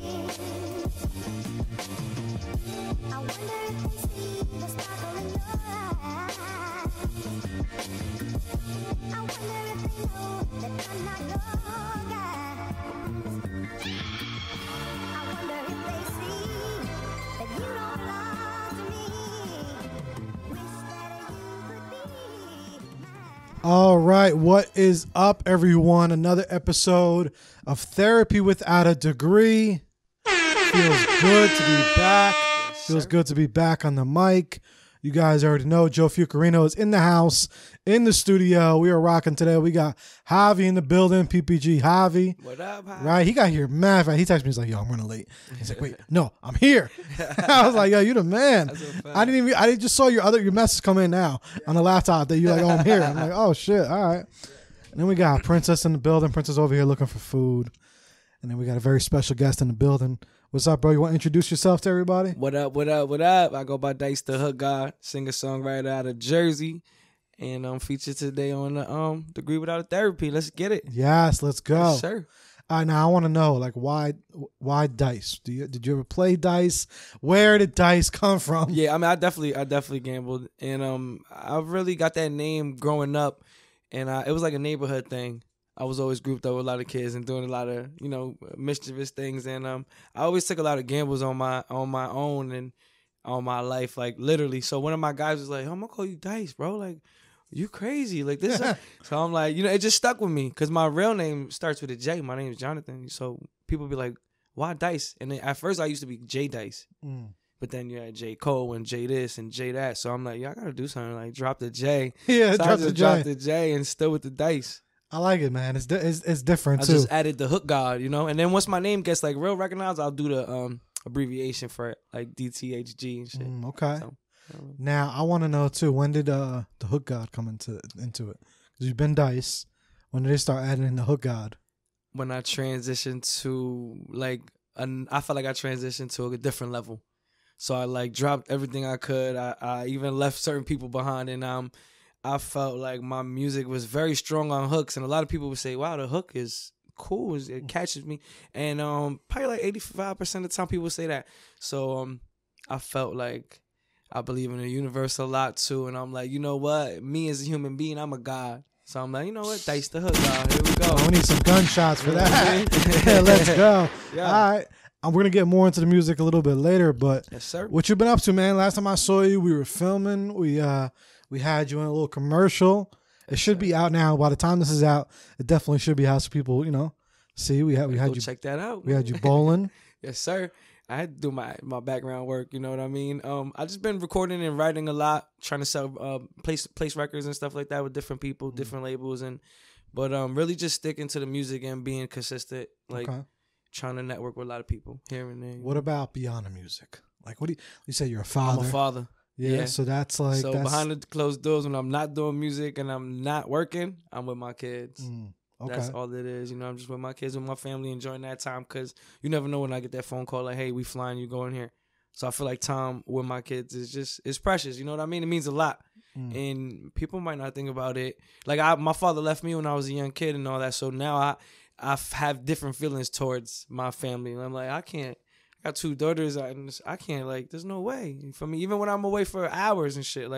I wonder if they see the sparkle in your eyes. I wonder if they know that I'm not your guy. I wonder if they see that you don't belong to me. Wish that you could be mine. All right, what is up, everyone? Another episode of Therapy Without a Degree. Feels good to be back. Feels good to be back on the mic. You guys already know Joe Fucarino is in the house, in the studio. We are rocking today. We got Javi in the building, PPG Javi. What up, Javi? Right, he got here mad fast. He texted me, he's like, yo, I'm running late. He's like, wait, no, I'm here. I was like, yo, you the man. I just saw your message come in now on the laptop that you're like, oh, I'm here. I'm like, oh shit, all right. And then we got Princess in the building. Princess over here looking for food. And then we got a very special guest in the building. What's up, bro? You want to introduce yourself to everybody? What up, what up, what up? I go by Dice the Hook God, singer-songwriter out of Jersey. And I'm featured today on the Degree Without a Therapy. Let's get it. Yes, let's go. Yes, sir. All right, now I want to know, like, why dice? Did you ever play dice? Where did dice come from? Yeah, I mean, I definitely gambled. And I really got that name growing up. And it was like a neighborhood thing. I was always grouped up with a lot of kids and doing a lot of, mischievous things. And I always took a lot of gambles on my own and on my life, like literally. So one of my guys was like, I'm gonna call you Dice, bro. Like, you crazy. Like this. So I'm like, it just stuck with me because my real name starts with a J. My name is Jonathan. So people be like, why Dice? And then at first I used to be J Dice. But then you had J Cole and J this and J that. So I'm like, I gotta do something. Like drop the J. Yeah, so drop the J and still with the dice. I like it, man. It's different too. I just added the Hook God, And then once my name gets like real recognized, I'll do the abbreviation for it, like DTHG and shit. Okay. So, now I want to know too. When did the Hook God come into it? Because you've been Dice. When did they start adding in the Hook God? When I transitioned to I felt like I transitioned to a different level. So I like dropped everything I could. I even left certain people behind, and I felt like my music was very strong on hooks, and a lot of people would say, "Wow, the hook is cool. It catches me." And probably like 85% of the time, people say that. So I felt like I believe in the universe a lot too, and I'm like, you know what? Me as a human being, I'm a god. So I'm like, you know what? Dice the Hook God. Here we go. Oh, we need some gunshots for that. Yeah, let's go. Yeah. All right. We're going to get more into the music a little bit later, but yes, sir. What you been up to, man? Last time I saw you, we were filming. We had you in a little commercial. It should be out now. By the time this is out, it definitely should be out so people, see. We had you check that out. We had you bowling. Yes, sir. I had to do my background work. You know what I mean? I just been recording and writing a lot, trying to sell place records and stuff like that with different people, different labels, but really just sticking to the music and being consistent. Like. Okay. Trying to network with a lot of people here and there. What about beyond the music? Like, what do you say? You're a father. I'm a father. Yeah. So that's like. So behind the closed doors, when I'm not doing music and I'm not working, I'm with my kids. Okay. That's all it is. I'm just with my kids, with my family, enjoying that time. Because you never know when I get that phone call like, "Hey, we flying. You going here?" So I feel like time with my kids is precious. You know what I mean? It means a lot. And people might not think about it. Like my father left me when I was a young kid and all that. So now I have different feelings towards my family. And I'm like, I got two daughters. I can't, there's no way for me. Even when I'm away for hours and shit,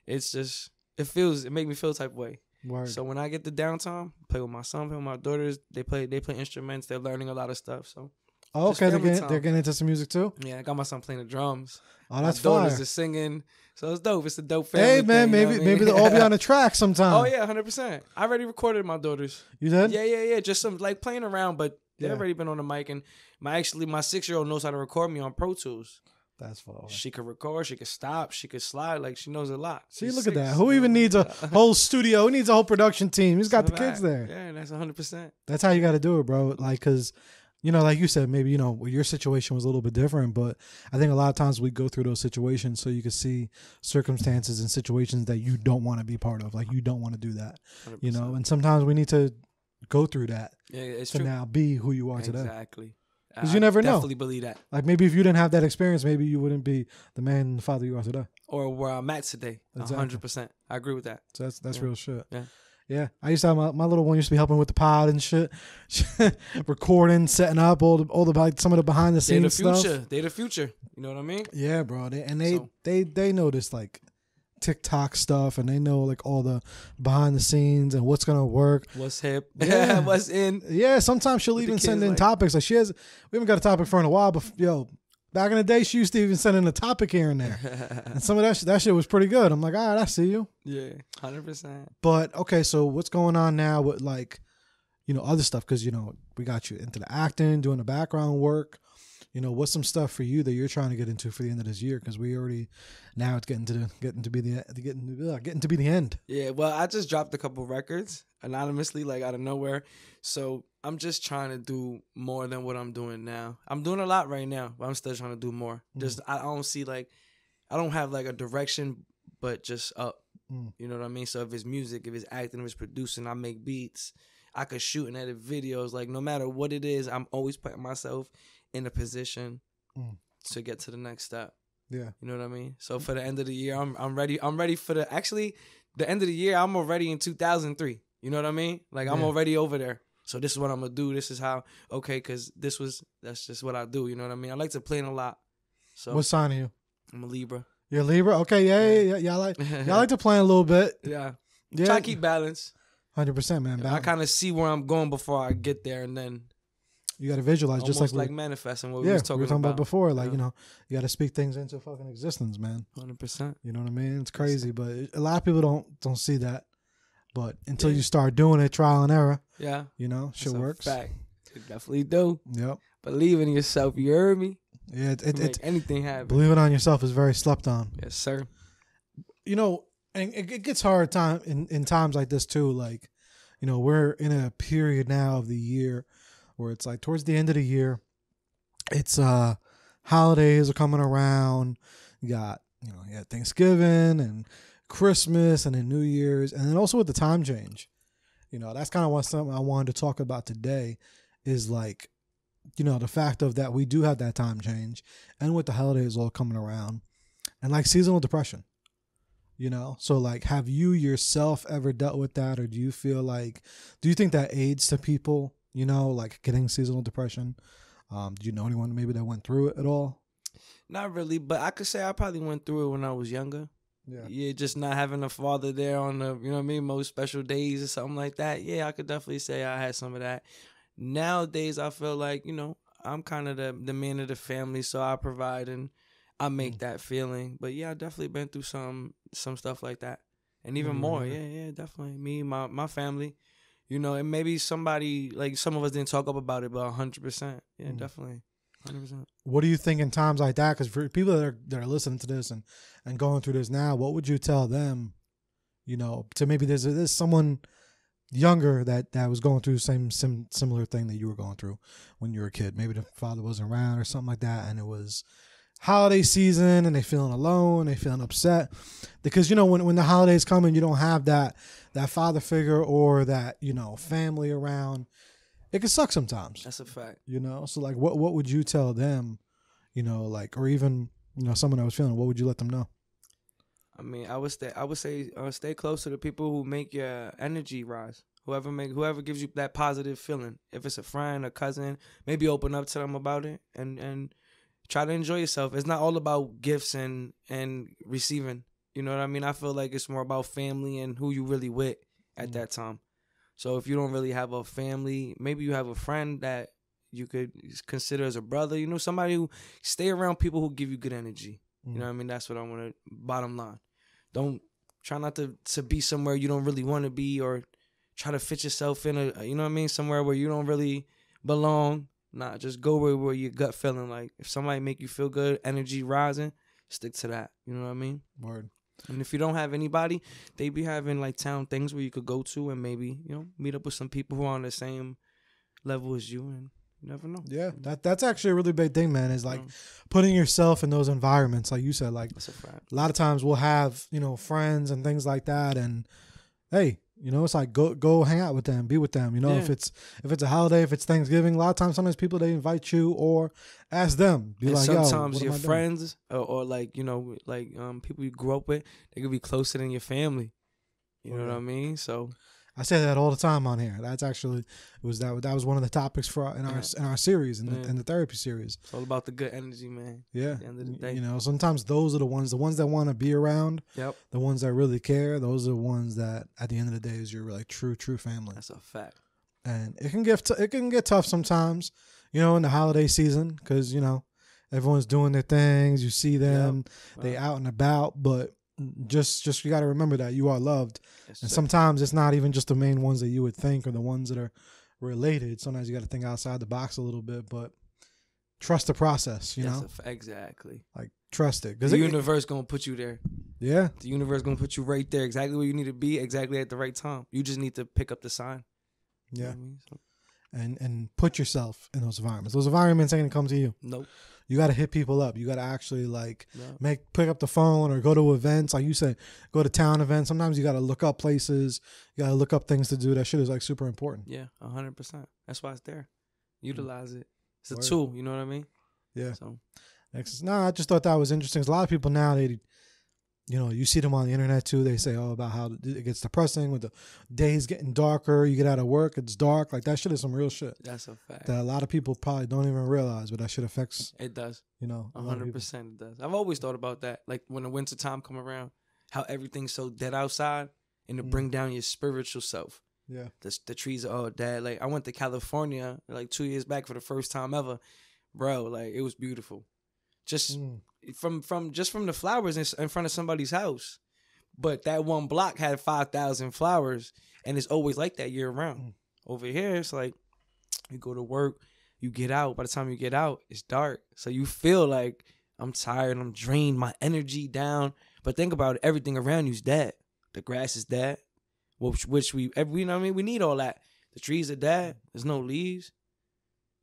it's just, it make me feel type of way. Word. So when I get the downtime, play with my son, play with my daughters. They play instruments. They're learning a lot of stuff. So. Oh, okay, they're getting into some music too? Yeah, I got my son playing the drums. Oh, that's fire. My daughters fire. are singing. So it's dope. It's a dope family. Hey, man, thing, maybe they'll all be on the track sometime. Oh, yeah, 100%. I already recorded my daughters. You did? Yeah. Just some, playing around, but they've already been on the mic. And my 6-year-old knows how to record me on Pro Tools. That's fun. She could record, she could stop, she could slide. She knows a lot. See, look at that. Who even needs a whole studio? Who needs a whole production team? He's got the kids there. Yeah, that's 100%. That's how you got to do it, bro. Because... like you said, maybe, your situation was a little bit different, but I think a lot of times we go through those situations so you can see circumstances and situations that you don't want to be part of. Like, you don't want to do that, 100%. And sometimes we need to go through that it's to true. Now be who you are today. Exactly. Because you never know. Definitely believe that. Like, maybe if you didn't have that experience, maybe you wouldn't be the man and the father you are today. Or where I'm at today. Exactly. 100%. I agree with that. So that's real shit. Yeah. Yeah, I used to have my little one used to be helping with the pod and shit, recording, setting up all the like some of the behind the scenes stuff. They the future. You know what I mean? Yeah, bro. They know this like TikTok stuff, and they know like all the behind the scenes and what's gonna work, what's hip, Yeah. what's in. Yeah, sometimes she'll even send in topics. Like we haven't got a topic for in a while, but back in the day, she used to even send in a topic here and there, and some of that shit was pretty good. I'm like, all right, I see you. Yeah, 100%. But okay, so what's going on now with like, other stuff? Because we got you into the acting, doing the background work. What's some stuff for you that you're trying to get into for the end of this year? Because we already now it's getting to be the end. Yeah, well, I just dropped a couple records anonymously, like out of nowhere. So I'm just trying to do more than what I'm doing now. I'm doing a lot right now, but I'm still trying to do more. Just I don't see I don't have like a direction, but just up. You know what I mean? So if it's music, if it's acting, if it's producing, I make beats. I could shoot and edit videos. Like no matter what it is, I'm always putting myself in a position to get to the next step. Yeah. You know what I mean? So for the end of the year, I'm ready. I'm ready for the end of the year, I'm already in 2003. You know what I mean? Like I'm already over there. So this is what I'm going to do. This is how, because that's just what I do. You know what I mean? I like to plan a lot. So what sign are you? I'm a Libra. You're a Libra? Okay, yeah. Y'all like to plan a little bit. Yeah. Try to keep balance. 100%, man. I kind of see where I'm going before I get there, and then you got to visualize, almost just like manifesting what we were talking about before. Like, you got to speak things into fucking existence, man. 100%. You know what I mean? It's crazy, but a lot of people don't see that. But until you start doing it, trial and error. Yeah. Shit works. Fact. You definitely do. Yep. Believe in yourself. You heard me? Yeah. It's anything happen. Believing on yourself is very slept on. Yes, sir. And it gets hard in times like this too. Like, we're in a period now of the year where it's like towards the end of the year, it's holidays are coming around. You got Thanksgiving and Christmas and then New Year's, and then also with the time change. That's kind of something I wanted to talk about today is like, the fact of that we do have that time change, and with the holidays all coming around, and like seasonal depression. So like, have you yourself ever dealt with that, or do you think that aids to people, like getting seasonal depression? Do you know anyone maybe that went through it at all? Not really, but I could say I probably went through it when I was younger. Yeah, just not having a father there on the, most special days or something like that. Yeah, I could definitely say I had some of that. Nowadays, I feel like, I'm kind of the man of the family, so I provide and I make that feeling. But yeah, I definitely been through some stuff like that. And even more, yeah, definitely. Me, my family, and maybe somebody, like some of us didn't talk up about it, but 100%. Yeah, definitely. 100%. What do you think in times like that? Because for people that are listening to this and going through this now, what would you tell them? To maybe there's someone younger that was going through the same similar thing that you were going through when you were a kid. Maybe the father wasn't around or something like that, and it was holiday season and they feeling alone, they feeling upset because when the holidays come and you don't have that father figure or that family around. It can suck sometimes. That's a fact. So like, what would you tell them, like, or even, someone that was feeling, what would you let them know? I mean, I would say stay close to the people who make your energy rise. Whoever gives you that positive feeling. If it's a friend, a cousin, maybe open up to them about it and try to enjoy yourself. It's not all about gifts and receiving. You know what I mean? I feel like it's more about family and who you really with at that time. So if you don't really have a family, maybe you have a friend that you could consider as a brother, somebody who stay around people who give you good energy. You know what I mean? That's what I want to, bottom line. Don't try not to be somewhere you don't really want to be or try to fit yourself in somewhere where you don't really belong. Nah, just go where your gut feeling. Like if somebody make you feel good, energy rising, stick to that. You know what I mean? Word. And if you don't have anybody, they be having like town things where you could go to and maybe, meet up with some people who are on the same level as you, and you never know. Yeah, that's actually a really big thing, man, is like putting yourself in those environments. Like you said, like that's a fact. A lot of times we'll have, friends and things like that, and hey, it's like go hang out with them, be with them. If it's a holiday, if it's Thanksgiving, a lot of times sometimes people they invite you or ask them. Be and like, sometimes yo, your friends or like people you grew up with, they could be closer than your family. You know what I mean? So I say that all the time on here. That's actually that was one of the topics for in our series in the therapy series. It's all about the good energy, man. Yeah. At the end of the day. You know, sometimes those are the ones that want to be around. Yep. The ones that really care. Those are the ones that at the end of the day is your like true family. That's a fact. And it can get tough sometimes, you know, in the holiday season because you know everyone's doing their things. You see them, they out and about, but just you got to remember that you are loved. Yes, and sometimes it's not even just the main ones that you would think or the ones that are related. Sometimes you got to think outside the box a little bit, but trust the process, you know? Exactly. Like trust it. The universe going to put you there. Yeah. The universe going to put you right there, exactly where you need to be, exactly at the right time. You just need to pick up the sign. Yeah. You know what I mean? So. And put yourself in those environments. Those environments ain't going to come to you. Nope. You got to hit people up. You got to actually like pick up the phone or go to events. Like you said, go to town events. Sometimes you got to look up places. You got to look up things to do. That shit is like super important. Yeah, 100%. That's why it's there. Utilize it. It's a tool. You know what I mean? Yeah. So, I just thought that was interesting. 'Cause a lot of people now, you know, you see them on the internet too. They say, about how it gets depressing with the days getting darker. You get out of work, it's dark. Like that shit is some real shit. That's a fact. That a lot of people probably don't even realize, but that shit affects. It does. You know, 100% it does. I've always thought about that. Like when the winter time come around, how everything's so dead outside, and to bring down your spiritual self. Yeah. The trees are all dead. Like I went to California like 2 years back for the first time ever, bro. Like it was beautiful. Just from the flowers in front of somebody's house. But that one block had 5,000 flowers, and it's always like that year round. Over here, it's like you go to work, you get out. By the time you get out, it's dark. So you feel like I'm tired, I'm drained, my energy down. But think about it, everything around you is dead. The grass is dead, which we you know what I mean? We need all that. The trees are dead. There's no leaves.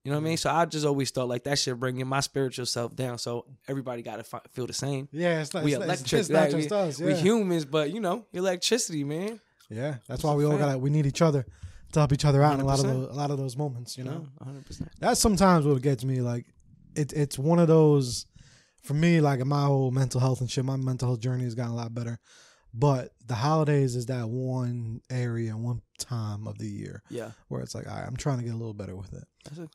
You know what I mean? So I just always thought like that shit bringing my spiritual self down. So everybody got to feel the same. Yeah, it's like we electric. It's not just us. Yeah. We humans, but you know, electricity, man. Yeah, that's why we all we need each other to help each other out in a lot of those moments. You know, 100%. That's sometimes what gets me. Like, it's one of those for me. Like in my whole mental health and shit, my mental health journey has gotten a lot better. But the holidays is that one area, one time of the year, where it's like, all right, I'm trying to get a little better with it,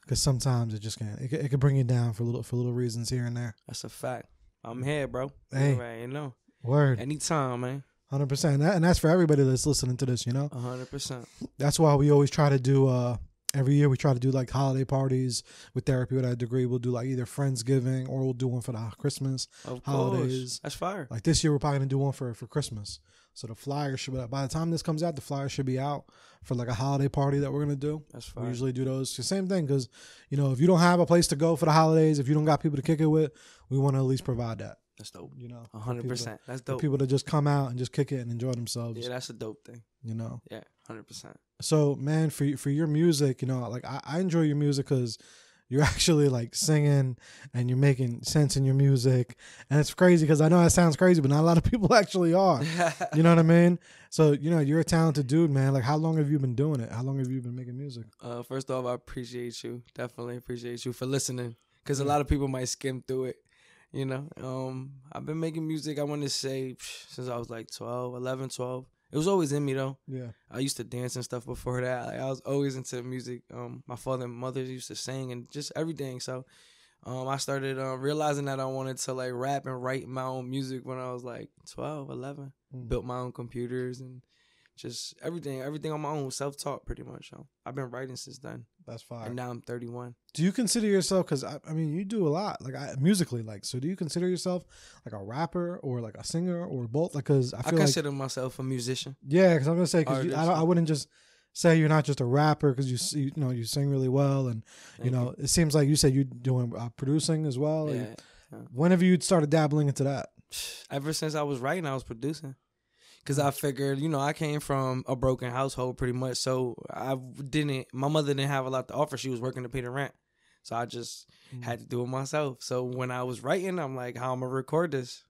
because sometimes it just can't. It can bring you down for little reasons here and there. That's a fact. I'm here, bro. Hey, right, you know, word. Anytime, man. 100%, and that's for everybody that's listening to this. You know, 100%. That's why we always try to do. Every year we try to do like holiday parties with therapy with our degree. We'll do like either Friendsgiving or we'll do one for the Christmas holidays. That's fire. Like this year we're probably gonna do one for Christmas. So the flyer should be, by the time this comes out, the flyer should be out for like a holiday party that we're gonna do. That's fire. We usually do those. The same thing, because you know if you don't have a place to go for the holidays, if you don't got people to kick it with, we want to at least provide that. That's dope. You know, 100%. That's dope. People to just come out and just kick it and enjoy themselves. Yeah, that's a dope thing. You know. Yeah, 100%. So, man, for your music, you know, like I enjoy your music because you're actually like singing and you're making sense in your music, and it's crazy because I know that sounds crazy, but not a lot of people actually are. You know what I mean? So, you know, you're a talented dude, man. Like, how long have you been doing it? How long have you been making music? First off, I appreciate you. Definitely appreciate you for listening, because a lot of people might skim through it. You know, I've been making music, I want to say, since I was like 11, 12. It was always in me, though. Yeah. I used to dance and stuff before that. Like, I was always into music. My father and mother used to sing and just everything. So I started realizing that I wanted to, like, rap and write my own music when I was, like, 12, 11. Built my own computers and just everything on my own, self-taught pretty much. So I've been writing since then. That's fine. And now I'm 31. Do you consider yourself, because I mean, you do a lot, like musically, like, so do you consider yourself like a rapper or like a singer or both? Like, because I consider myself a musician. Yeah, because I'm gonna say, because I wouldn't just say you're not just a rapper because you know you sing really well, and you know it seems like you said you're doing producing as well. Yeah. Whenever you started dabbling into that? Ever since I was writing, I was producing. Because I figured, you know, I came from a broken household pretty much. So my mother didn't have a lot to offer. She was working to pay the rent. So I just had to do it myself. So when I was writing, I'm like, how am I going to record this?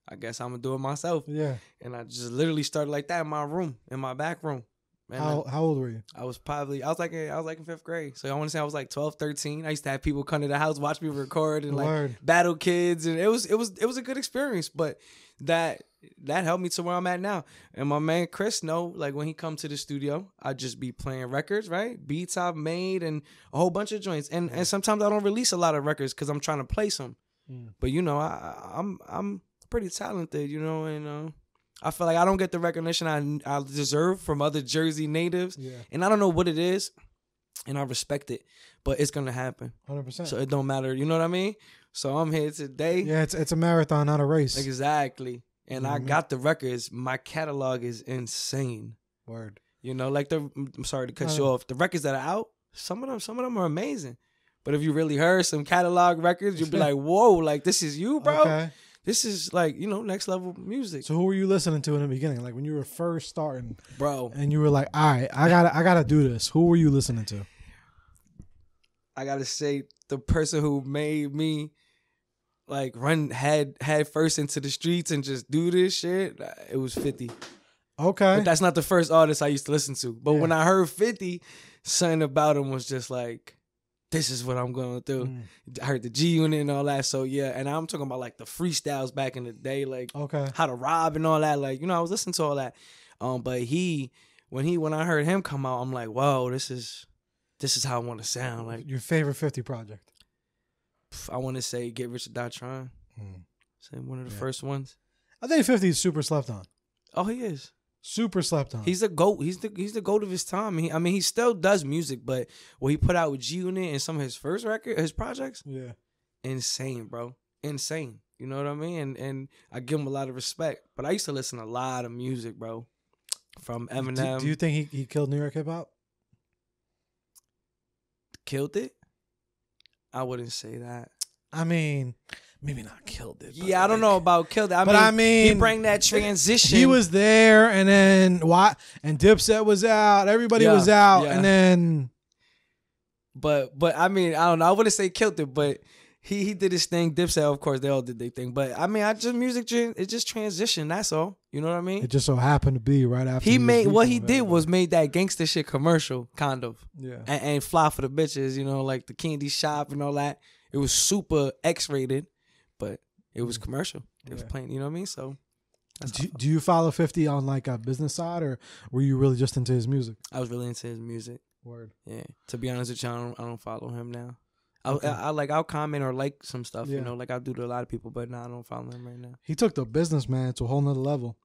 I guess I'm going to do it myself. Yeah. And I just literally started like that in my room, in my back room. And How old were you? I was like in 5th grade. So I want to say I was like 12, 13. I used to have people come to the house, watch me record and like battle kids. And it was a good experience. But that helped me to where I'm at now. And my man Chris like when he come to the studio, I just be playing records, right? Beats I've made and a whole bunch of joints. And sometimes I don't release a lot of records because I'm trying to play some. But you know, I'm pretty talented, you know, and I feel like I don't get the recognition I deserve from other Jersey natives. Yeah. And I don't know what it is, and I respect it, but it's gonna happen. 100%. So it don't matter, you know what I mean? So I'm here today. Yeah, it's a marathon, not a race. Exactly. And I got the records. My catalog is insane. Word. You know, like I'm sorry to cut you off. The records that are out, some of them are amazing. But if you really heard some catalog records, you'd be like, whoa, like this is you, bro. Okay. This is like, you know, next level music. So who were you listening to in the beginning? Like when you were first starting, bro, and you were like, all right, I gotta do this. Who were you listening to? I gotta say the person who made me like run head first into the streets and just do this shit, it was 50. Okay. But that's not the first artist I used to listen to. But when I heard 50, something about him was just like, this is what I'm going to do. I heard the G Unit and all that. So, yeah. And I'm talking about, like, the freestyles back in the day. Like, how to rob and all that. Like, you know, I was listening to all that. But when I heard him come out, I'm like, whoa, this is how I want to sound. Like, your favorite 50 project? I want to say Get Rich or Die Trying. Say one of the first ones. I think 50 is super slept on. Oh, he is. Super slept on. He's the GOAT. He's the GOAT of his time. He still does music, but what he put out with G Unit and some of his first his projects, insane, bro, insane. You know what I mean? And I give him a lot of respect. But I used to listen to a lot of music, bro, from Eminem. Do you think he killed New York hip hop? Killed it? I wouldn't say that. I mean, maybe not killed it. Yeah, I don't know about killed it. I mean, he bring that transition. He was there, and then and Dipset was out. Everybody was out, and then. But I mean, I don't know. I wouldn't say killed it, but he did his thing. Dipset, of course, they all did their thing. But I mean, it just transitioned. That's all. You know what I mean? It just so happened to be right after he made that gangster shit commercial, kind of. Yeah. And fly for the bitches. You know, like the candy shop and all that. It was super X-rated, but it was commercial. It was playing, you know what I mean? So, do you follow 50 on like a business side, or were you really just into his music? I was really into his music. Word. Yeah. To be honest with you, I don't follow him now. I'll comment or like some stuff, you know, like I do to a lot of people, but I don't follow him right now. He took the business, man, to a whole nother level.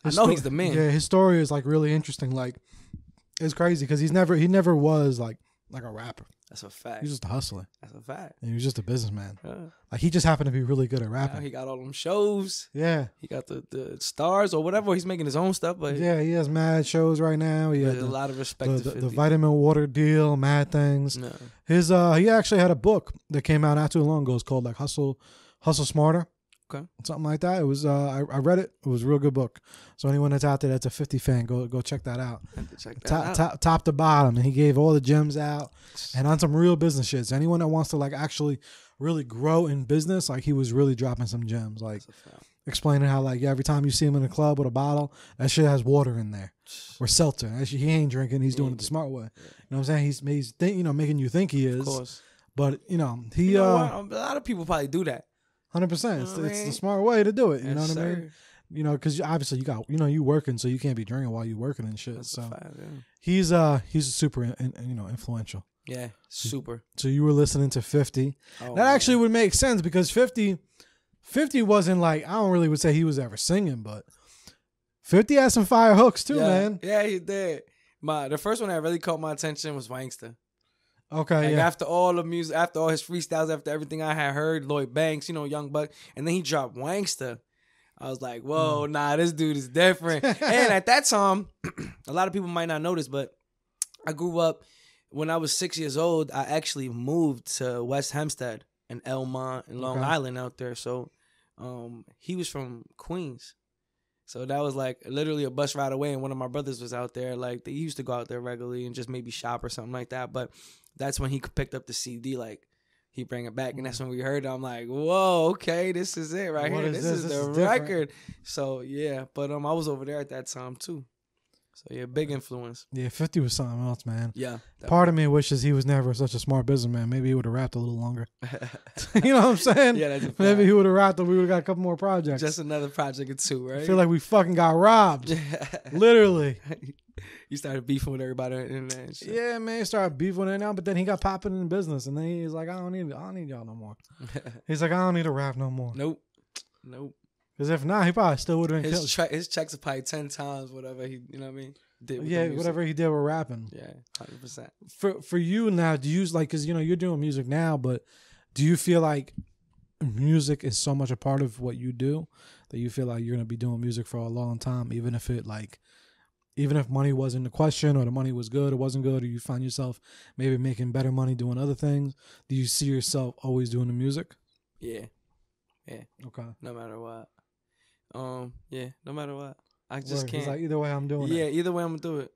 I know he's the man. Yeah, his story is like really interesting. Like, it's crazy because he never was like a rapper. That's a fact. He was just a hustler. That's a fact. And he was just a businessman. Like he just happened to be really good at rapping. He got all them shows. Yeah. He got the stars or whatever. He's making his own stuff, but yeah, he has mad shows right now. He has a lot of respect. The vitamin water deal, mad things. No. His he actually had a book that came out not too long ago. It's called like Hustle Smarter. Okay. Something like that. It was I read it. It was a real good book. So anyone that's out there that's a 50 fan, go check that out. Top to bottom, and he gave all the gems out, and on some real business shit. So anyone that wants to like actually really grow in business, like he was really dropping some gems, like explaining how like every time you see him in a club with a bottle, that shit has water in there or seltzer. Actually, he ain't drinking. He's doing it the smart way. You know what I'm saying? He's making you think he is. Of course. But a lot of people probably do that. 100%. It's the smart way to do it. You know what I mean? You know, because obviously you working, so you can't be drinking while you working and shit. That's he's super influential. Yeah, super. So you were listening to 50. That actually would make sense because 50 wasn't like, I don't really would say he was ever singing, but 50 had some fire hooks too, man. Yeah, he did. The first one that really caught my attention was Wankster. Okay, like after all the music, after all his freestyles, after everything I had heard, Lloyd Banks, Young Buck, and then he dropped Wankster. I was like, whoa, nah, this dude is different. And at that time, a lot of people might not know this, but I grew up, when I was 6 years old, I actually moved to West Hempstead and Elmont and Long Island out there. So he was from Queens. So that was like literally a bus ride away, and one of my brothers was out there. Like, they used to go out there regularly and just maybe shop or something like that. But that's when he picked up the CD, like, he bring it back, and that's when we heard it. I'm like, whoa, okay, this is it right here. This is the record. So, yeah, but I was over there at that time, too. So yeah, big influence. Yeah, 50 was something else, man. Yeah. Part of me wishes he was never such a smart businessman. Maybe he would have rapped a little longer. You know what I'm saying? Yeah, that's a fact. Maybe he would have rapped and we would have got a couple more projects. Just another project or two, right? I feel like we fucking got robbed. Literally. You started beefing with everybody on the internet and shit. Yeah, man, he started beefing with it now, but then he got popping in business, and then he's like, I don't need y'all no more. He's like, I don't need to rap no more. Nope. Because if not, he probably still would have been killed. His checks are probably 10 times whatever he, you know what I mean? Did with the Yeah, music. whatever he did with rapping. Yeah, 100%. For you now, do you like, because you're doing music now, but do you feel like music is so much a part of what you do that you feel like you're gonna be doing music for a long time, even if money wasn't the question, or the money was good or wasn't good, or you find yourself maybe making better money doing other things? Do you see yourself always doing the music? Yeah. Okay. No matter what. Yeah, no matter what. I just Word. can't. He's like, either way, I'm doing it. Yeah, either way I'm gonna do it.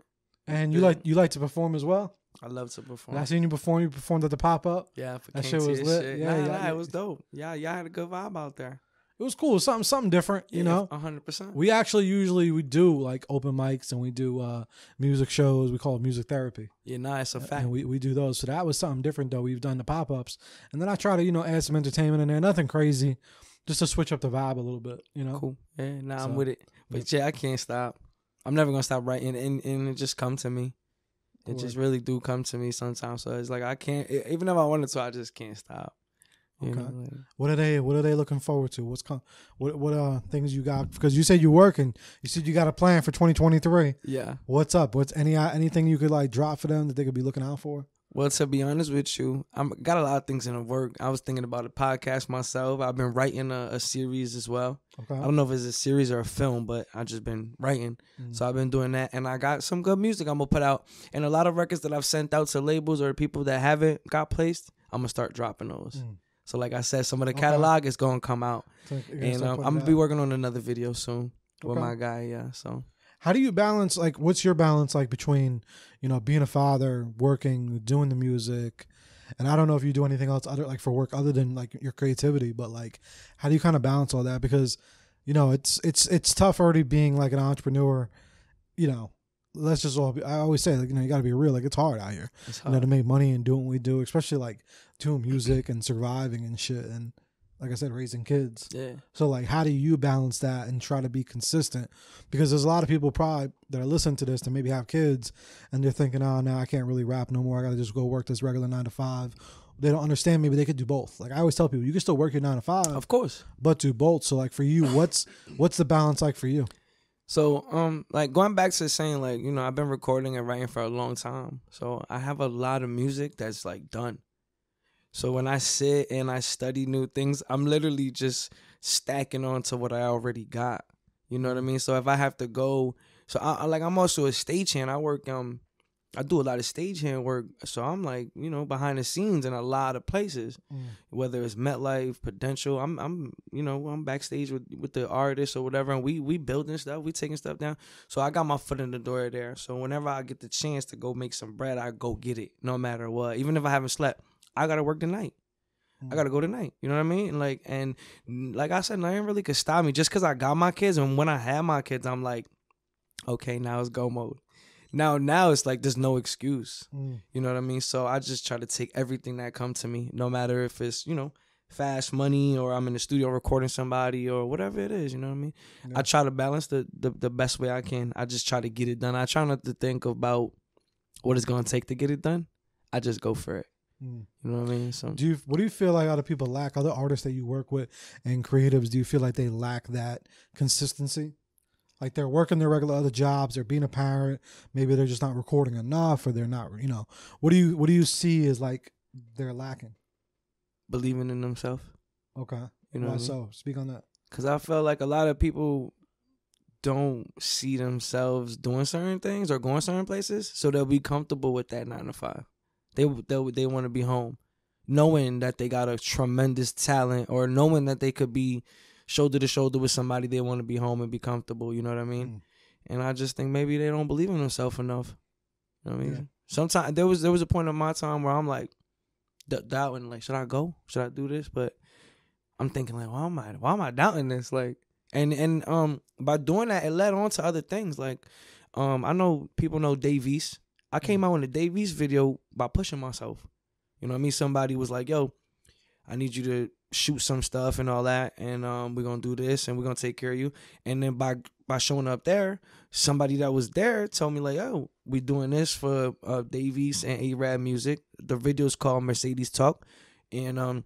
And you like to perform as well? I love to perform. I seen you perform. You performed at the pop-up. Yeah, for That King shit T was and lit. shit. Yeah, Nah, it was dope. Yeah, y'all had a good vibe out there. It was cool. Something different, you know? 100%. We actually we do like open mics, and we do music shows. We call it music therapy. Yeah, nah, it's a fact. And we do those. So that was something different, though. We've done the pop-ups. And then I try to, add some entertainment in there. Nothing crazy. Just to switch up the vibe a little bit, Cool. Yeah, nah, So, I'm with it. But yeah, I can't stop. I'm never gonna stop writing, and it just come to me. It Word. just really do come to me sometimes. So it's like I can't, even if I wanted to, I just can't stop. You Okay. know, like, What are they looking forward to? What things you got? Because you said you're working. You said you got a plan for 2023. yeah. What's up? What's anything you could like drop for them that they could be looking out for? Well, to be honest with you, I'm got a lot of things in the work. I was thinking about a podcast myself. I've been writing a series as well. Okay. I don't know if it's a series or a film, but I just been writing. So I've been doing that, and I got some good music I'm gonna put out, and a lot of records that I've sent out to labels or people that haven't got placed. I'm gonna start dropping those. So like I said, some of the catalog is gonna come out, So you're and start I'm putting gonna it be out. working on another video soon with Okay. my guy. Yeah, so. How do you balance, like, what's your balance like between, being a father, working, doing the music, and I don't know if you do anything else other like for work other than like your creativity, but like, how do you kind of balance all that? Because, it's tough already being like an entrepreneur. Let's just all be, I always say, like, you got to be real. Like, it's hard out here, It's hard. to make money and doing what we do, especially like doing music and surviving and shit. And like I said, raising kids. Yeah. So like, how do you balance that and try to be consistent? Because there's a lot of people probably that are listening to this that maybe have kids and they're thinking, oh, now I can't really rap no more. I got to just go work this regular 9 to 5. They don't understand. Maybe they could do both. Like I always tell people, you can still work your 9 to 5, Of course. but do both. So like for you, what's the balance like for you? So, like going back to saying, like, I've been recording and writing for a long time. So I have a lot of music that's like done. So when I sit and I study new things, I'm literally just stacking on to what I already got. You know what I mean? So if I have to go, so I'm also a stagehand. I work, I do a lot of stagehand work. So I'm like, behind the scenes in a lot of places, whether it's MetLife, Prudential. I'm backstage with the artists or whatever, and we building stuff, we taking stuff down. So I got my foot in the door there. So whenever I get the chance to go make some bread, I go get it, no matter what. Even if I haven't slept, I gotta work tonight. I gotta go tonight. You know what I mean? And like I said, nothing really could stop me just because I got my kids. And when I had my kids, I'm like, okay, now it's go mode. Now it's like there's no excuse. You know what I mean? So I just try to take everything that come to me, no matter if it's, fast money or I'm in the studio recording somebody or whatever it is, you know what I mean? Yeah. I try to balance the best way I can. I just try to get it done. I try not to think about what it's going to take to get it done. I just go for it. You know what I mean? So what do you feel like other people lack? Other artists that you work with and creatives, do you feel like they lack that consistency? Like they're working their regular other jobs, they're being a parent, maybe they're just not recording enough, or they're not, what do you see as like they're lacking? Believing in themselves. Okay. You know Why what I mean? so? Speak on that. Because I feel like a lot of people don't see themselves doing certain things or going certain places, so they'll be comfortable with that 9 to 5. They want to be home, knowing that they got a tremendous talent, or knowing that they could be shoulder to shoulder with somebody. They want to be home and be comfortable. You know what I mean? And I just think maybe they don't believe in themselves enough. You know what I mean? Yeah. Sometimes there was a point in my time where I'm like doubting, like, should I go? Should I do this? But I'm thinking like, why am I doubting this? Like, and by doing that, it led on to other things. Like, I know people know Dave East. I came out in the Dave East video by pushing myself. You know what I mean? Somebody was like, yo, I need you to shoot some stuff and all that, and we're going to do this, and we're going to take care of you. And then by showing up there, somebody that was there told me, like, oh, we doing this for Dave East and A-Rad Music. The video's called Mercedes Talk. And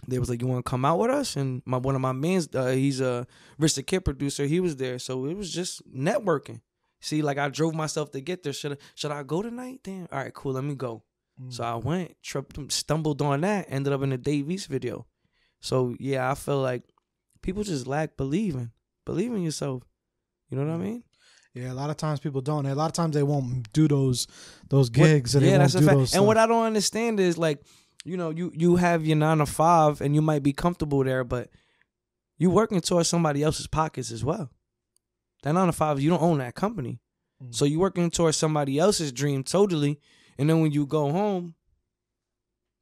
they was like, you want to come out with us? And one of my mans, he's a Rich the Kid producer. He was there. So it was just networking. See, like I drove myself to get there. Should I go tonight? Damn. All right, cool. Let me go. So I went, tripped, stumbled on that, ended up in the Dave East video. So yeah, I feel like people just lack believing yourself. You know what I mean? Yeah, a lot of times people don't. A lot of times they won't do those gigs. And they won't that's a do fact. those And stuff. what I don't understand is like, you know, you have your 9 to 5 and you might be comfortable there, but you working towards somebody else's pockets as well. That 9 to 5, you don't own that company. So you working towards somebody else's dream totally. And then when you go home,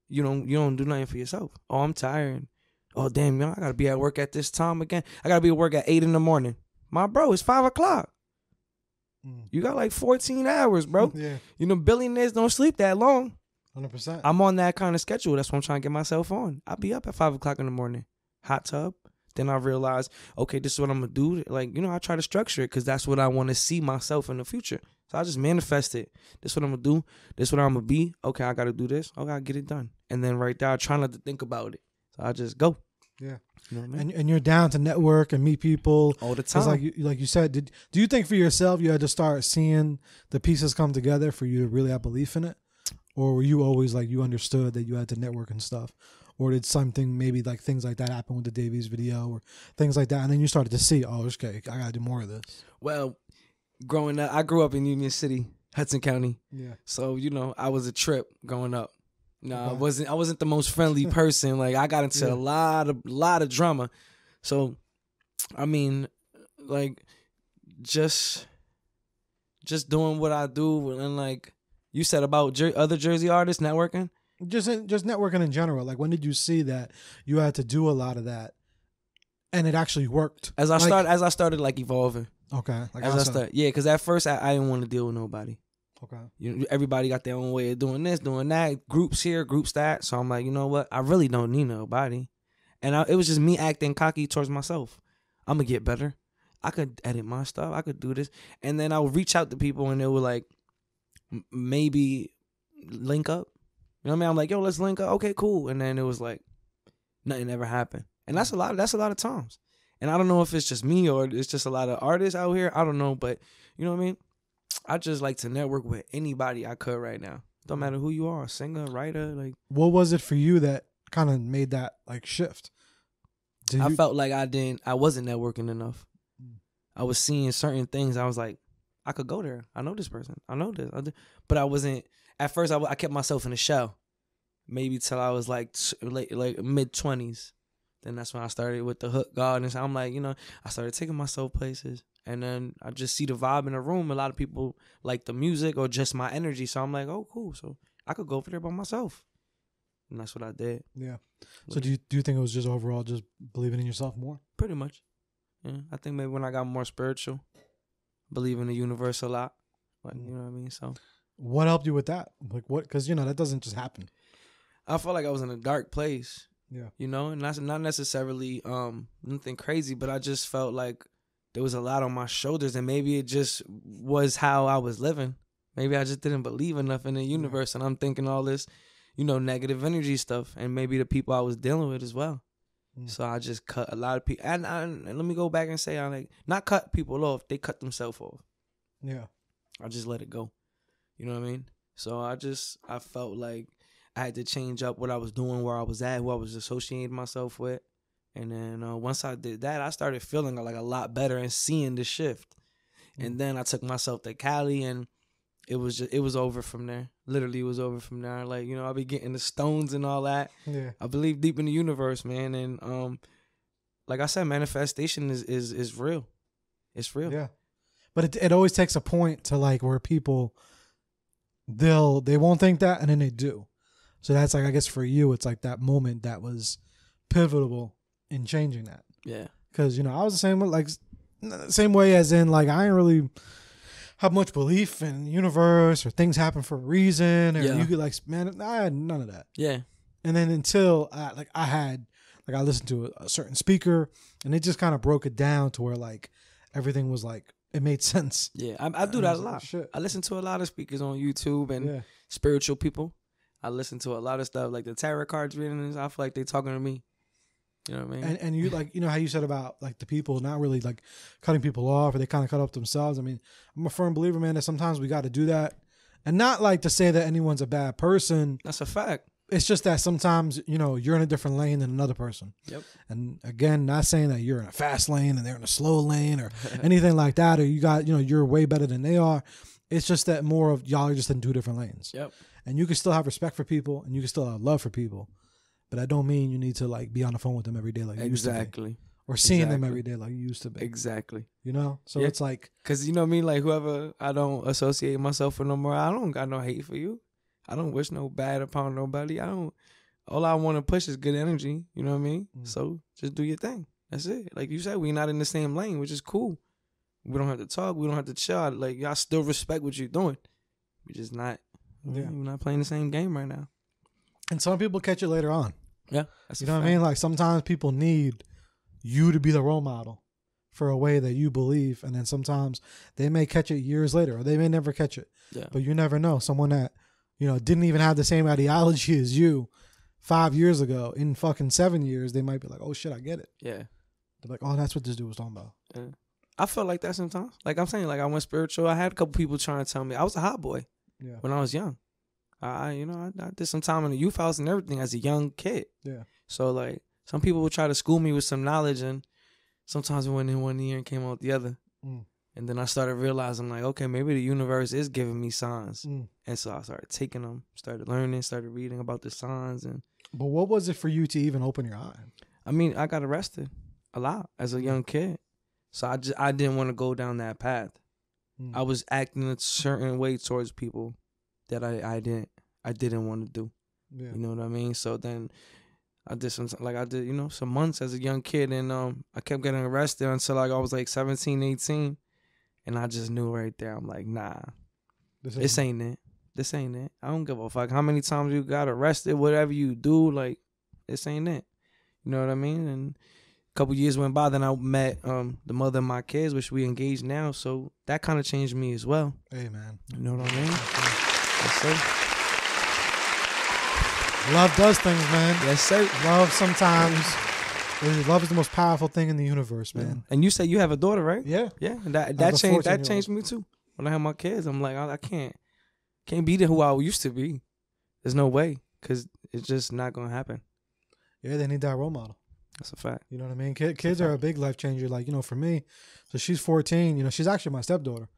you don't do nothing for yourself. Oh, I'm tired. Oh, damn, I gotta be at work at this time again. I gotta be at work at 8 a.m. My bro, it's 5 o'clock. You got like 14 hours, bro. Yeah. You know, billionaires don't sleep that long. 100%. I'm on that kind of schedule. That's what I'm trying to get myself on. I'll be up at 5 o'clock in the morning. Hot tub. Then I realize, okay, this is what I'm going to do. Like, you know, I try to structure it because that's what I want to see myself in the future. So I just manifest it. This is what I'm going to do. This is what I'm going to be. Okay, I got to do this. Okay, I get it done. And then right there, I try not to think about it. So I just go. Yeah. You know what I mean? And you're down to network and meet people all the time. Like you said, do you think for yourself you had to start seeing the pieces come together for you to really have belief in it? Or were you always like you understood that you had to network and stuff? Or did something maybe like things like that happen with the Davies video or things like that? And then you started to see, oh, okay, I got to do more of this. Well, growing up, I grew up in Union City, Hudson County. Yeah. So, you know, I was a trip growing up. No, Okay. I wasn't the most friendly person. Like I got into a lot of drama. So, I mean, like just doing what I do and like you said about other Jersey artists networking. Just networking in general. Like when did you see that you had to do a lot of that, and it actually worked? As I started like evolving. Okay. Like because at first I didn't want to deal with nobody. Okay. You know, everybody got their own way of doing this, doing that. Groups here, groups that. So I'm like, you know what? I really don't need nobody. And it was just me acting cocky towards myself. I'm gonna get better. I could edit my stuff. I could do this. And then I would reach out to people, and they were like, maybe link up. You know what I mean? I'm like, yo, let's link up. Okay, cool. And then it was like, nothing ever happened. And that's a lot of times. And I don't know if it's just me or it's just a lot of artists out here. I don't know, but you know what I mean? I just like to network with anybody I could right now. Don't matter who you are, singer, writer. Like, what was it for you that kind of made that like shift? I felt like I wasn't networking enough. I was seeing certain things. I was like, I could go there. I know this person. I know this. But I wasn't. At first, I kept myself in the shell. Maybe till I was like mid-20s. Then that's when I started with the hook God. And so I'm like, you know, I started taking myself places. And then I just see the vibe in the room. A lot of people like the music or just my energy. So I'm like, oh, cool. So I could go over there by myself. And that's what I did. Yeah. So do you think it was just overall just believing in yourself more? Pretty much. Yeah. I think maybe when I got more spiritual, believe in the universe a lot. Like, you know what I mean? So what helped you with that? Like what? Because, you know, that doesn't just happen. I felt like I was in a dark place. Yeah. You know, and that's not necessarily nothing crazy, but I just felt like there was a lot on my shoulders, and maybe it just was how I was living. Maybe I just didn't believe enough in the universe, and I'm thinking all this, you know, negative energy stuff, and maybe the people I was dealing with as well. So I just cut a lot of people, and let me go back and say, I like not cut people off; they cut themselves off. Yeah. I just let it go. You know what I mean? So I felt like I had to change up what I was doing, where I was at, who I was associating myself with. And then once I did that, I started feeling like a lot better and seeing the shift. And then I took myself to Cali, and it was over from there. Literally, it was over from there. Like, you know, I'll be getting the stones and all that. Yeah. I believe deep in the universe, man. And like I said, manifestation is real. It's real. Yeah. But it always takes a point to like where people they won't think that, and then they do. So that's like, I guess for you, it's like that moment that was pivotal in changing that. Yeah. Because, you know, I was the same way, like same way as in like I have much belief in the universe or things happen for a reason, or Yeah. you could like, man, I had none of that. Yeah. And then until I listened to a certain speaker, and it just kind of broke it down to where like everything was like it made sense. Yeah. I do that a was like, lot. shit. I listen to a lot of speakers on YouTube and Yeah. spiritual people. I listen to a lot of stuff like the tarot cards readings. I feel like they talking to me. You know what I mean? And you like, you know how you said about like the people not really like cutting people off, or they kind of cut up themselves. I mean, I'm a firm believer, man, that sometimes we got to do that, and not like to say that anyone's a bad person. That's a fact. It's just that sometimes, you know, you're in a different lane than another person. Yep. And again, not saying that you're in a fast lane and they're in a slow lane or anything like that, or you got, you know, you're way better than they are. It's just that more of y'all are just in two different lanes. Yep. And you can still have respect for people, and you can still have love for people. But that don't mean you need to like be on the phone with them every day like you used to be. Exactly. Or seeing them Exactly. every day like you used to be. Exactly. You know? So Yeah. it's like, Cause you know what I mean? Like whoever I don't associate myself with no more, I don't got no hate for you. I don't wish no bad upon nobody. All I want to push is good energy. You know what I mean? So just do your thing. That's it. Like you said, we're not in the same lane, which is cool. We don't have to talk. We don't have to chill. Like y'all still respect what you're doing. We're just not. Yeah. We're not playing the same game right now. and some people catch it later on. Yeah. That's You a know what I fact. mean? Like sometimes people need you to be the role model for a way that you believe. And then sometimes they may catch it years later, or they may never catch it. Yeah. But you never know. Someone that, you know, didn't even have the same ideology as you 5 years ago, in fucking 7 years, they might be like, oh shit, I get it. Yeah. They're like, oh, that's what this dude was talking about. Yeah. I felt like that sometimes. Like I'm saying, like I went spiritual. I had a couple people trying to tell me I was a hot boy Yeah. when I was young. I did some time in the youth house and everything as a young kid. Yeah. So like some people would try to school me with some knowledge, and sometimes it went in one ear and came out the other. Mm. And then I started realizing like, okay, maybe the universe is giving me signs. Mm. And so I started taking them, started learning, started reading about the signs. And But what was it for you to even open your eye? I mean, I got arrested a lot as a young kid. So I didn't want to go down that path. Mm. I was acting a certain way towards people that I didn't want to do. Yeah. You know what I mean? So then I did some months as a young kid, and I kept getting arrested until like I was like 17, 18. And I just knew right there. I'm like, nah, this ain't it. This ain't it. I don't give a fuck how many times you got arrested, whatever you do, like, this ain't it. You know what I mean? And a couple years went by, then I met the mother of my kids, which we engaged now. So that kind of changed me as well. Hey, man. You know what I mean? Yes, sir. Love does things, man. Yes, sir. Love sometimes. Love is the most powerful thing in the universe, man. And you say you have a daughter, right? Yeah. Yeah. And I have that a changed 14-year-old. changed me too. When I had my kids, I'm like, I can't be who I used to be. There's no way, because it's just not gonna happen. Yeah, they need that role model. That's a fact. You know what I mean? Kids are a big life changer. Like, you know, for me, so she's 14. You know, she's actually my stepdaughter,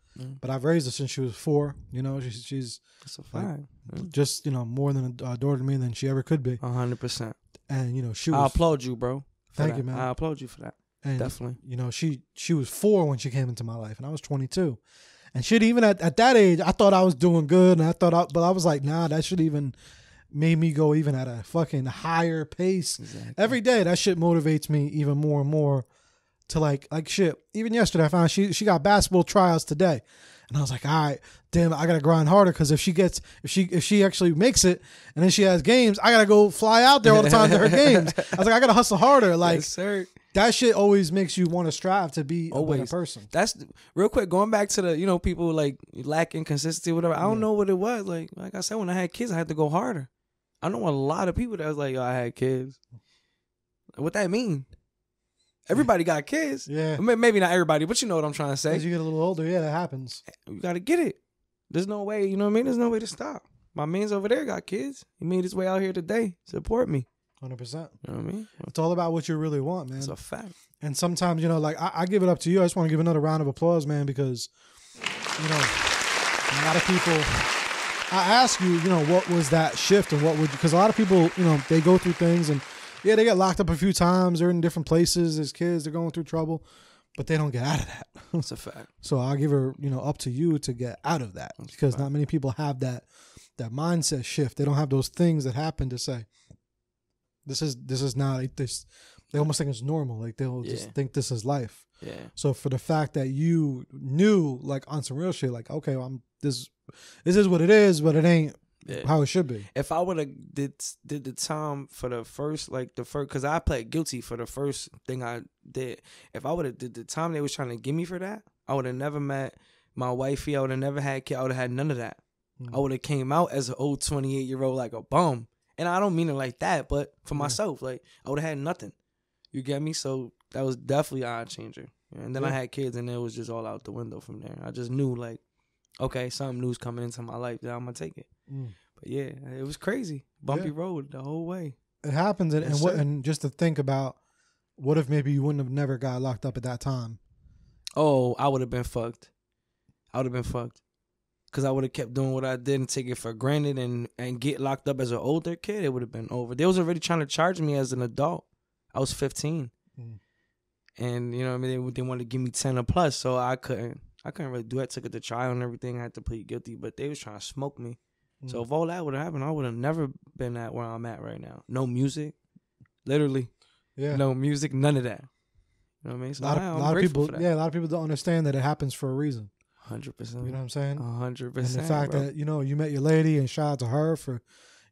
but I've raised her since she was 4. You know, she's That's a fact. just, you know, more than a daughter to me than she ever could be. 100%. And, you know, she I was. applaud you, bro. Thank you, man. I applaud you for that. And, Definitely. You know, she was 4 when she came into my life, and I was 22. And shit, even at that age, I thought I was doing good, and but I was like, nah, that should even made me go even at a fucking higher pace. Exactly. Every day, that shit motivates me even more and more to like shit. Even yesterday, I found she got basketball tryouts today, and I was like, all right, damn, I gotta grind harder, because if she actually makes it, and then she has games, I gotta go fly out there all the time to her games. I was like, I gotta hustle harder. Like, Yes, sir. that shit always makes you want to strive to be a better Always. person. That's real quick. Going back to the, people like lacking consistency, whatever. I don't know what it was. Like I said, when I had kids, I had to go harder. I know a lot of people that was like, I had kids. What that mean? Everybody got kids. Yeah. Maybe not everybody, but you know what I'm trying to say. As you get a little older, yeah, that happens. You got to get it. There's no way, you know what I mean? There's no way to stop. My man's over there got kids. He made his way out here today. Support me. 100%. You know what I mean? It's all about what you really want, man. It's a fact. And sometimes, like, I give it up to you. I just want to give another round of applause, man, because, a lot of people, I ask you, what was that shift, and because a lot of people, they go through things, and yeah, they get locked up a few times. They're in different places as kids. They're going through trouble, but they don't get out of that. It's a fact. So I'll give her, up to you to get out of that, because not many people have that mindset shift. They don't have those things that happen to say, this is not this They almost think it's normal. Like they'll just think this is life. Yeah. So for the fact that you knew, like, on some real shit, like, okay, well, this is what it is, but it ain't how it should be. If I would have did the time for the first, because I pled guilty for the first thing I did. If I would have did the time they was trying to give me for that, I would have never met my wifey. I would have never had kids. I would have had none of that. I would have came out as an old 28-year-old like a bum. And I don't mean it like that, but for myself, like, I would have had nothing. You get me? So that was definitely an eye changer. And then I had kids, and it was just all out the window from there. I just knew, like, okay, something new's coming into my life, then I'm going to take it. But yeah, it was crazy. Bumpy road the whole way. It happens. And just to think about, what if maybe you wouldn't have never got locked up at that time? Oh, I would have been fucked. Because I would have kept doing what I did and take it for granted and get locked up as an older kid, it would have been over. They was already trying to charge me as an adult. I was 15. And, you know what I mean, they wanted to give me 10 or plus, so I couldn't really do that. Took it to trial and everything. I had to plead guilty, but they was trying to smoke me. So if all that would have happened, I would have never been at where I'm at right now. No music. Literally. Yeah. No music, none of that. You know what I mean? So a lot of people don't understand that it happens for a reason. 100%. You know what I'm saying? 100%. And the fact that, you know, you met your lady, and shout out to her for,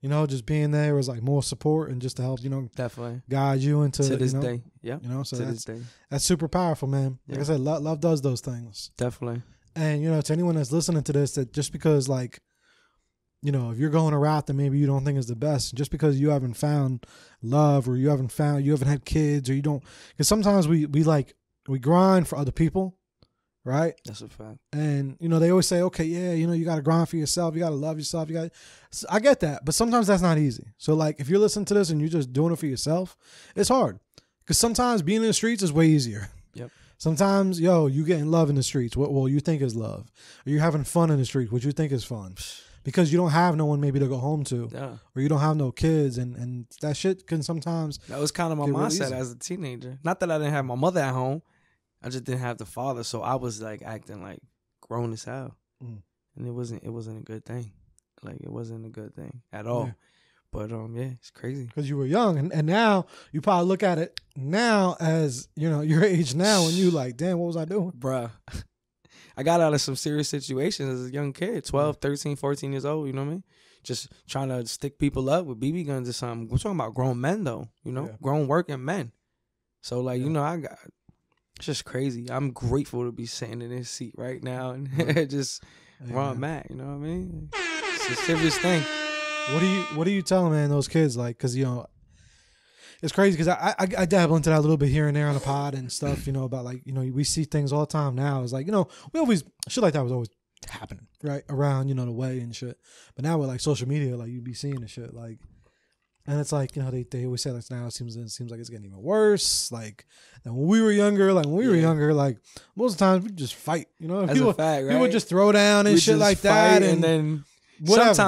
you know, just being there was like more support and just to help, you know, definitely guide you into to this you know, day. Yeah. You know, so to this day. That's super powerful, man. Like I said, love does those things. Definitely. And, you know, to anyone that's listening to this, that just because, like, you know, if you're going a route that maybe you don't think is the best, just because you haven't found love, or you haven't had kids, or you don't, because sometimes we grind for other people. Right? That's a fact. And, you know, they always say, okay, yeah, you know, you got to grind for yourself. You got to love yourself. I get that. But sometimes that's not easy. So, like, if you're listening to this and you're just doing it for yourself, it's hard. Because sometimes being in the streets is way easier. Yep. Sometimes, you getting love in the streets, what you think is love. Or you're having fun in the streets, what you think is fun. Because you don't have no one maybe to go home to. Yeah. Or you don't have no kids. And that shit can sometimes. That was kind of my mindset as a teenager. Not that I didn't have my mother at home. I just didn't have the father, so I was like acting like grown as hell, and it wasn't a good thing. Like, it wasn't a good thing at all. Yeah. But it's crazy because you were young, and now you probably look at it now as, you know, your age now, and you like, damn, what was I doing, bruh? I got out of some serious situations as a young kid, 12, 13, 14 years old. You know what I mean? Just trying to stick people up with BB guns or something. We're talking about grown men though, you know, grown working men. So like, you know, it's just crazy. I'm grateful to be sitting in this seat right now and just where I'm at. You know what I mean? It's a serious thing. What do you tell, man, those kids, like, because, you know, it's crazy because I dabble into that a little bit here and there on the pod and stuff, you know, about, like, you know, we see things all the time now. It's like, you know, shit like that was always happening right around, you know, the way and shit. But now with, like, social media, like, you be seeing the shit, like. And it's like, you know, they always say, like, now it seems like it's getting even worse. Like, and when we were younger, like most of the times we just fight, you know. That's a fact, right? People would just throw down and shit like that, and then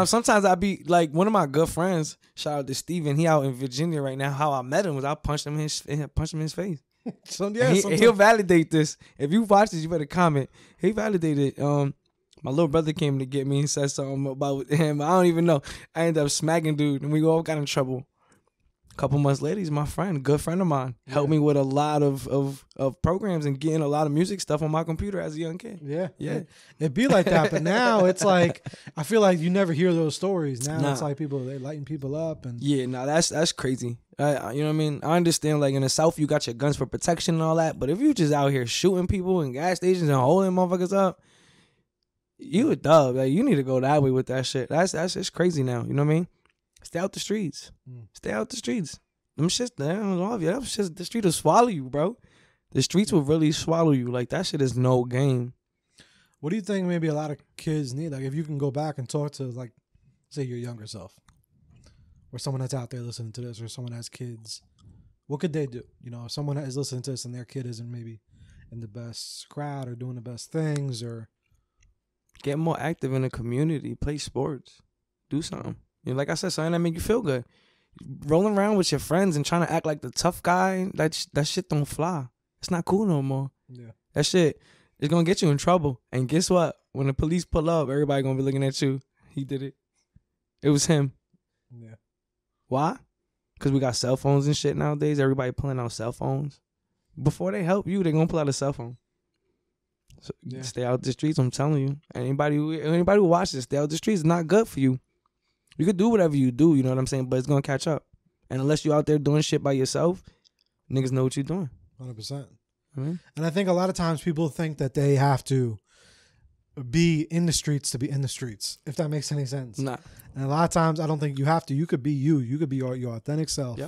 sometimes I be like, one of my good friends, shout out to Steven, he out in Virginia right now. How I met him was I punched him in his face. So he'll validate this. If you watch this, you better comment. He validated. My little brother came to get me and said something about him. I don't even know. I ended up smacking dude, and we all got in trouble. A couple months later, he's my friend, good friend of mine. Helped me with a lot of programs and getting a lot of music stuff on my computer as a young kid. Yeah. It'd be like that, but now it's like, I feel like you never hear those stories. Now it's like they lighting people up. And that's crazy. You know what I mean? I understand, like, in the South, you got your guns for protection and all that, but if you just out here shooting people in gas stations and holding motherfuckers up, you a dub. Like, you need to go that way with that shit. That's it's crazy now. You know what I mean? Stay out the streets. Stay out the streets. Them shits, the street will swallow you, bro. The streets will really swallow you. Like, that shit is no game. What do you think maybe a lot of kids need? Like, if you can go back and talk to, like, say your younger self, or someone that's out there listening to this, or someone that has kids, what could they do? You know, if someone is listening to this and their kid isn't maybe in the best crowd or doing the best things, or get more active in the community, play sports, do something. You know, like I said, something that make you feel good. Rolling around with your friends and trying to act like the tough guy, that shit don't fly. It's not cool no more. Yeah. That shit is gonna get you in trouble. And guess what? When the police pull up, everybody gonna be looking at you. He did it. It was him. Yeah. Why? because we got cell phones and shit nowadays. Everybody pulling out cell phones. Before they help you, they're gonna pull out a cell phone. So stay out the streets. I'm telling you. Anybody who watches, stay out the streets. It's not good for you. You could do whatever you do. You know what I'm saying? But it's gonna catch up. And unless you out there doing shit by yourself, niggas know what you're doing. 100%. Mm-hmm. And I think a lot of times people think that they have to be in the streets to be in the streets, if that makes any sense. Nah. And a lot of times I don't think you have to. You could be you. You could be your authentic self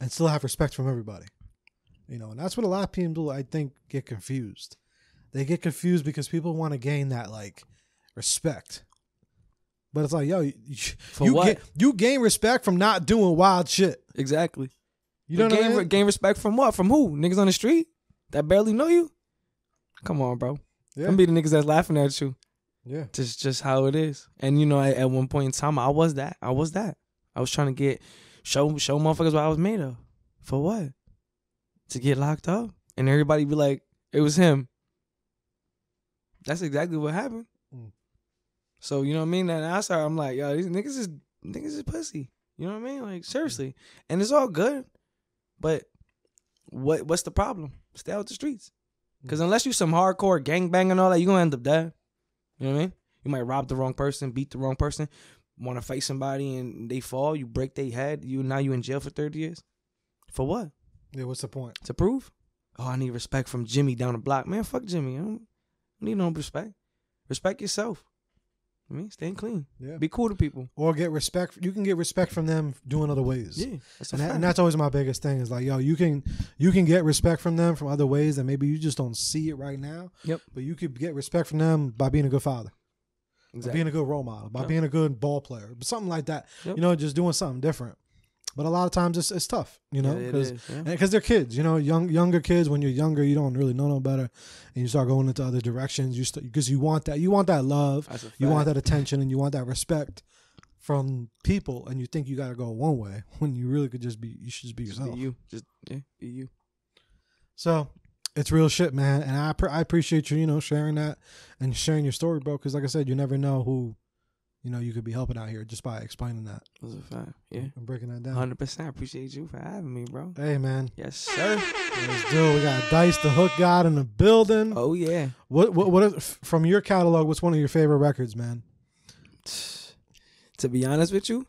and still have respect from everybody. You know, and that's what a lot of people, I think, get confused. They get confused because people want to gain that, like, respect. But it's like, yo, you gain respect from not doing wild shit. Exactly. You don't know gain respect from what? From who? Niggas on the street that barely know you? Come on, bro. Yeah. Them be the niggas that's laughing at you. Yeah. Just how it is. And you know, at one point in time, I was that. I was trying to show motherfuckers what I was made of. For what? To get locked up. And everybody be like, it was him. That's exactly what happened. So, you know what I mean? And I'm like, yo, these niggas is pussy. You know what I mean? Like, seriously. And it's all good. But what's the problem? Stay out the streets. Because unless you some hardcore gangbang and all that, you're going to end up dead. You know what I mean? You might rob the wrong person, beat the wrong person, want to fight somebody and they fall, you break their head, now you in jail for 30 years. For what? Yeah, what's the point? To prove? Oh, I need respect from Jimmy down the block. Man, fuck Jimmy. I don't need no respect. Respect yourself. I mean, staying clean. Yeah. Be cool to people. Or get respect. You can get respect from them doing other ways. Yeah. And that's always my biggest thing is like, yo, you can get respect from them from other ways that maybe you just don't see it right now. Yep. But you could get respect from them by being a good father. Exactly. By being a good role model. By being a good ball player. Something like that. Yep. You know, just doing something different. But a lot of times it's tough, you know, because they're kids, you know, younger kids. When you're younger, you don't really know no better, and you start going into other directions. Because you want that love, you want that attention, and you want that respect from people, and you think you got to go one way when you really could you should just be yourself. Be you. So it's real shit, man, and I appreciate you, you know, sharing that and sharing your story, bro. Because like I said, you never know who. You know, you could be helping out here just by explaining that. That's a fact. Yeah. And breaking that down. 100%. Appreciate you for having me, bro. Hey, man. Yes, sir. Let's do it. We got Dice the Hook God in the building. Oh, yeah. What from your catalog, what's one of your favorite records, man? To be honest with you,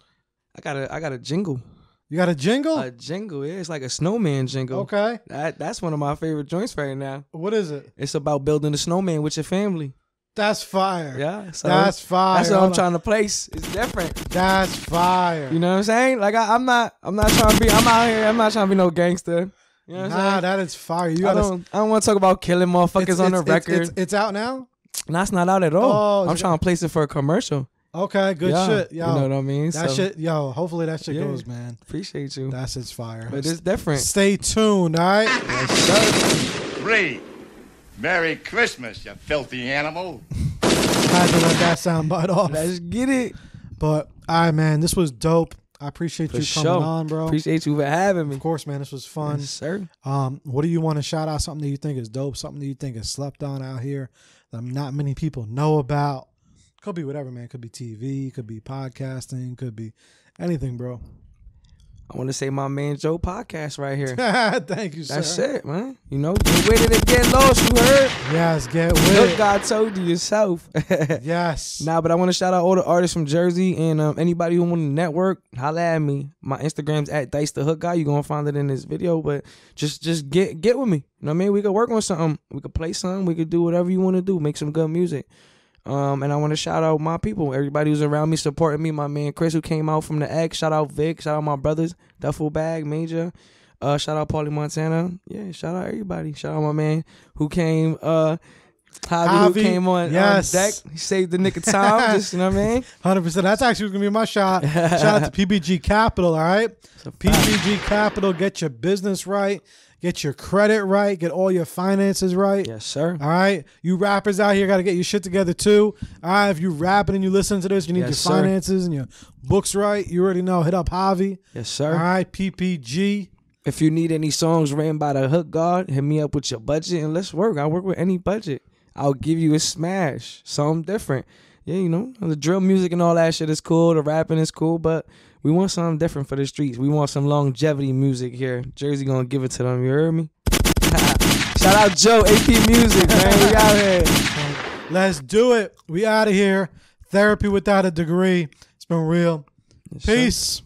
I got a jingle. You got a jingle? A jingle, yeah. It's like a snowman jingle. Okay. That's one of my favorite joints right now. What is it? It's about building a snowman with your family. That's fire. Yeah. So that's fire. That's what I'm trying to place. It's different. That's fire. You know what I'm saying? Like I'm not trying to be, I'm out here, I'm not trying to be no gangster. You know what I'm saying? That is fire. I don't want to talk about killing motherfuckers on the record. It's out now? That's not out at all. I'm trying to place it for a commercial. Okay, good shit. Yo, you know what I mean? That shit, hopefully that shit goes, man. Appreciate you. That shit's fire. But it's different. Stay tuned, all right? Yes, sir. Merry Christmas, you filthy animal. Had to let that sound bite off. Let's get it. But, all right, man, this was dope. I appreciate you coming on, bro. Appreciate you for having me. Of course, man, this was fun. Yes, sir. What do you want to shout out? Something that you think is dope? Something that you think is slept on out here that not many people know about? Could be whatever, man. Could be TV, could be podcasting, could be anything, bro. I want to say my man Joe podcast right here. Thank you, sir. That's it, man. You know, get with it and get lost, you heard? Yes, get with it. God told you yourself. Yes. Nah, but I want to shout out all the artists from Jersey and anybody who want to network, holla at me. My Instagram's at Dice the Hook Guy. You're going to find it in this video, but just get with me. You know what I mean? We could work on something. We could play something. We could do whatever you want to do. Make some good music. And I want to shout out my people, everybody who's around me, supporting me. My man Chris, who came out from the X. Shout out Vic. Shout out my brothers, Duffel Bag, Major. Shout out Paulie Montana. Yeah, shout out everybody. Shout out my man who came, Javi, who came on deck. He saved the nick of time. Just, you know what I mean? 100%. That's actually going to be my shot. Shout out to PBG Capital, all right? PBG Capital, get your business right. Get your credit right. Get all your finances right. Yes, sir. All right. You rappers out here got to get your shit together too. All right. If you rapping and you listen to this, you need your finances and your books right. You already know. Hit up Javi. Yes, sir. All right. PPG. If you need any songs written by the Hook God, hit me up with your budget and let's work. I work with any budget. I'll give you a smash. Something different. Yeah, you know, the drill music and all that shit is cool. The rapping is cool, but we want something different for the streets. We want some longevity music here. Jersey gonna give it to them. You heard me? Shout out Joe, AP Music, man. We out here. Let's do it. We out of here. Therapy without a degree. It's been real. Yes, sir. Peace.